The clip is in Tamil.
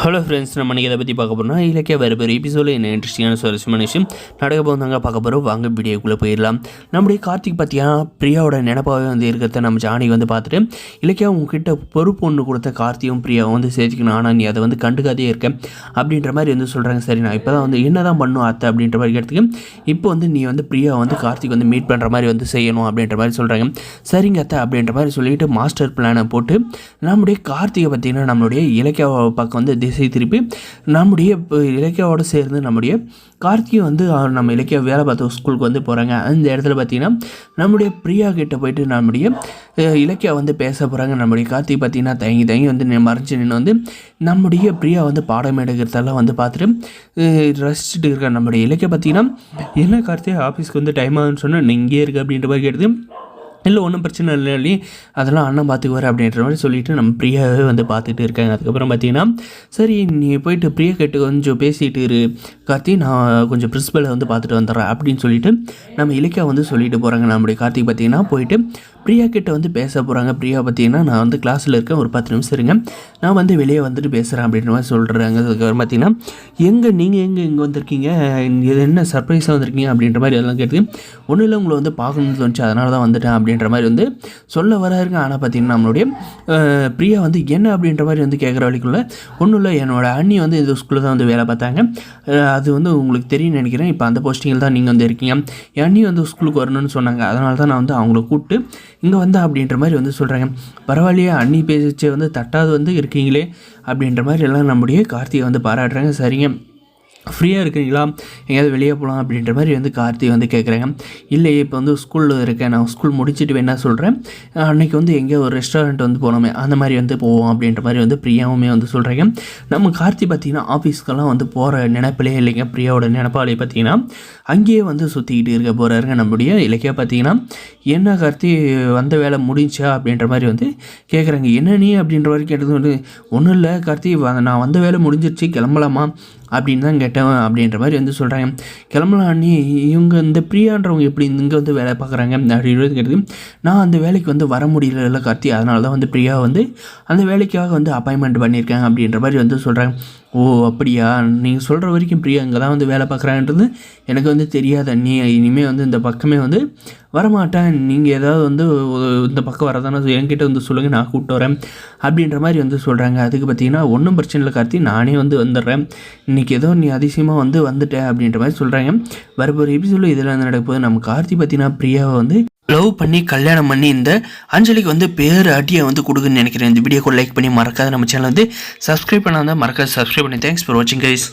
ஹலோ ஃப்ரெண்ட்ஸ், நம்ம இன்றைக்கி இதை பற்றி பார்க்க போகிறோம்னா இலக்கிய வேறு பேர் எபிசோடில் என்ன இன்ட்ரெஸ்டிங்கான சுவாரஸ்யமான விஷயம் நடக்க போகிறாங்க பார்க்க போகிறோம். வாங்க வீடியோக்குள்ளே போயிடலாம். நம்முடைய கார்த்திக் பார்த்திங்கன்னா பிரியாவோட நினைப்பாகவே வந்து இருக்கிறத நம்ம ஜானி வந்து பார்த்துட்டு, இலக்கியா உங்ககிட்ட பொறுப்பு ஒன்று கொடுத்த கார்த்தியும் பிரியாவும் வந்து சேர்த்துக்கணும், ஆனால் நீ அதை வந்து கண்டுக்காதே இருக்க அப்படின்ற மாதிரி வந்து சொல்கிறாங்க. சரி, நான் இப்போ தான் வந்து என்ன தான் பண்ணும் அத்தை அப்படின்ற மாதிரி கேட்டதுக்கு, இப்போ வந்து நீ வந்து பிரியா வந்து கார்த்திக் வந்து மீட் பண்ணுற மாதிரி வந்து செய்யணும் அப்படின்ற மாதிரி சொல்கிறாங்க. சரிங்க அத்தை அப்படின்ற மாதிரி சொல்லிட்டு மாஸ்டர் பிளானை போட்டு நம்முடைய கார்த்திகை பார்த்திங்கன்னா நம்மளுடைய இலக்கிய பக்கம் வந்து திசை திருப்பி நம்முடைய இலக்கியாவோடு சேர்ந்து நம்முடைய கார்த்திகை வந்து நம்ம இலக்கிய வேலை பார்த்த ஸ்கூலுக்கு வந்து போகிறாங்க. அந்த இடத்துல பார்த்திங்கன்னா நம்முடைய பிரியா கிட்ட போயிட்டு நம்முடைய இலக்கியா வந்து பேச போகிறாங்க. நம்முடைய கார்த்திகை பார்த்திங்கன்னா தயங்கி வந்து மறைஞ்சு நின்று வந்து நம்முடைய பிரியா வந்து பாடம் எடுக்கிறதெல்லாம் வந்து பார்த்துட்டு ரசிச்சுட்டு இருக்க. நம்முடைய இலக்கிய பார்த்திங்கன்னா என்ன கார்த்திகை ஆஃபீஸ்க்கு வந்து டைம் ஆகுதுன்னு சொன்னால் நீ இங்கே இருக்குது அப்படின்ற மாதிரி கேட்டது. இல்லை ஒன்றும் பிரச்சனை இல்லை, அதெல்லாம் அண்ணன் பார்த்துக்குவார் அப்படின்ற மாதிரி சொல்லிவிட்டு நம்ம பிரியாவே வந்து பார்த்துட்டு இருக்காங்க. அதுக்கப்புறம் பார்த்தீங்கன்னா சரி நீ போயிட்டு பிரியா கிட்ட கொஞ்சம் பேசிகிட்டு இரு கார்த்தி, நான் கொஞ்சம் பிரின்சிபலை வந்து பார்த்துட்டு வந்துடுறேன் அப்படின்னு சொல்லிட்டு நம்ம இலக்கியா வந்து சொல்லிட்டு போகிறாங்க. நம்முடைய கார்த்திக் பார்த்திங்கன்னா போயிட்டு பிரியா கிட்ட வந்து பேச போகிறாங்க. பிரியா பார்த்திங்கன்னா நான் வந்து கிளாஸில் இருக்கேன், ஒரு 10 நிமிஷம் இருங்க, நான் வந்து வெளியே வந்துட்டு பேசுகிறேன் அப்படின்ற மாதிரி சொல்கிறாங்க. அதுக்கப்புறம் பார்த்திங்கன்னா நீங்கள் இங்கே வந்திருக்கீங்க, இது என்ன சர்ப்ரைஸாக வந்திருக்கீங்க அப்படின்ற மாதிரி அதெல்லாம் கேட்டு, ஒன்றும் இல்லை உங்களை வந்து பார்க்கணும்னு தோணுச்சு, அதனால தான் வந்துட்டேன் அப்படின்ற மாதிரி வந்து சொல்ல வராருங்க. ஆனால் பார்த்திங்கன்னா நம்மளுடைய பிரியா வந்து என்ன அப்படின்ற மாதிரி வந்து கேட்குற வழிக்குள்ள ஒன்றும் இல்லை, என்னோடய அண்ணி வந்து இந்த ஸ்கூலில் தான் வந்து வேலை பார்த்தாங்க, அது வந்து உங்களுக்கு தெரியும்னு நினைக்கிறேன், இப்போ அந்த போஸ்டிங்கில் தான் நீங்கள் வந்து இருக்கீங்க, என் அண்ணி வந்து ஸ்கூலுக்கு வரணும்னு சொன்னாங்க, அதனால தான் நான் வந்து அவங்கள கூப்பிட்டு இங்கே வந்தா அப்படின்ற மாதிரி வந்து சொல்கிறாங்க. பரவாயில்லையே, அண்ணி பேசிச்சு வந்து தட்டாது வந்து இருக்கீங்களே அப்படின்ற மாதிரி எல்லாம் நம்முடைய கார்த்திகை வந்து பாராட்டுறாங்க. சரிங்க, ஃப்ரீயாக இருக்கிறீங்களா, எங்கேயாவது வெளியே போகலாம் அப்படின்ற மாதிரி வந்து கார்த்திகை வந்து கேட்குறாங்க. இல்லையே, இப்போ வந்து ஸ்கூலில் இருக்கேன், நான் ஸ்கூல் முடிச்சுட்டு வேணா சொல்கிறேன், அன்றைக்கி வந்து எங்கேயோ ஒரு ரெஸ்டாரண்ட் வந்து போனோமே அந்த மாதிரி வந்து போவோம் அப்படின்ற மாதிரி வந்து பிரியாவுமே வந்து சொல்கிறாங்க. நம்ம கார்த்திகை பார்த்திங்கன்னா ஆஃபீஸ்க்கெல்லாம் வந்து போகிற நினைப்பிலே இல்லைங்க, பிரியாவோட நினைப்பாலே பார்த்திங்கன்னா அங்கேயே வந்து சுற்றிக்கிட்டு இருக்க போகிறாருங்க. நம்முடைய இலக்கியா பார்த்திங்கன்னா என்ன கார்த்தி வந்த வேலை முடிஞ்சா அப்படின்ற மாதிரி வந்து கேட்குறாங்க. என்ன நீ அப்படின்ற மாதிரி கேட்டது வந்து ஒன்றும் இல்லை கார்த்தி, நான் வந்த வேலை முடிஞ்சிருச்சு, கிளம்பலாமா அப்படின்னு தான் கேட்டேன் அப்படின்ற மாதிரி வந்து சொல்கிறாங்க. கிளம்பலாம் நீ, இவங்க இந்த பிரியான்றவங்க எப்படி இங்கே வந்து வேலை பார்க்குறாங்க அப்படின்றது கேட்டது. நான் அந்த வேலைக்கு வந்து வர முடியல கார்த்தி, அதனால தான் வந்து பிரியா வந்து அந்த வேலைக்காக வந்து அப்பாயின்மெண்ட் பண்ணியிருக்காங்க அப்படின்ற மாதிரி வந்து சொல்கிறாங்க. ஓ அப்படியா, நீங்கள் சொல்கிற வரைக்கும் பிரியா இங்கே தான் வந்து வேலை பார்க்குறாங்கன்றது எனக்கு வந்து தெரியாது, நீ இனிமேல் வந்து இந்த பக்கமே வந்து வரமாட்டேன், நீங்கள் ஏதாவது வந்து இந்த பக்கம் வரதானே என்கிட்ட வந்து சொல்லுங்கள், நான் கூப்பிட்டு வரேன் அப்படின்ற மாதிரி வந்து சொல்கிறாங்க. அதுக்கு பார்த்தீங்கன்னா ஒன்றும் பிரச்சனை இல்லை கார்த்தி, நானே வந்து வந்துடுறேன், இன்றைக்கி ஏதோ நீ அதிசயமாக வந்து வந்துட்டேன் அப்படின்ற மாதிரி சொல்கிறாங்க. வரப்போகிற எபிசோடில் இதில் வந்து நடக்கும்போது நம்ம கார்த்தி பார்த்தீங்கன்னா பிரியாவை வந்து லவ் பண்ணி கல்யாணம் பண்ணி இந்த அஞ்சலிக்கு வந்து பேர் அடியை வந்து கொடுக்குன்னு நினைக்கிறேன். இந்த வீடியோக்கு லைக் பண்ணி மறக்காத நம்ம சேனல் வந்து சப்ஸ்கிரைப் பண்ணாதான் மறக்காத சப்ஸ்கிரைப் பண்ணி. தேங்க்ஸ் ஃபார் வாட்சிங் கைஸ்.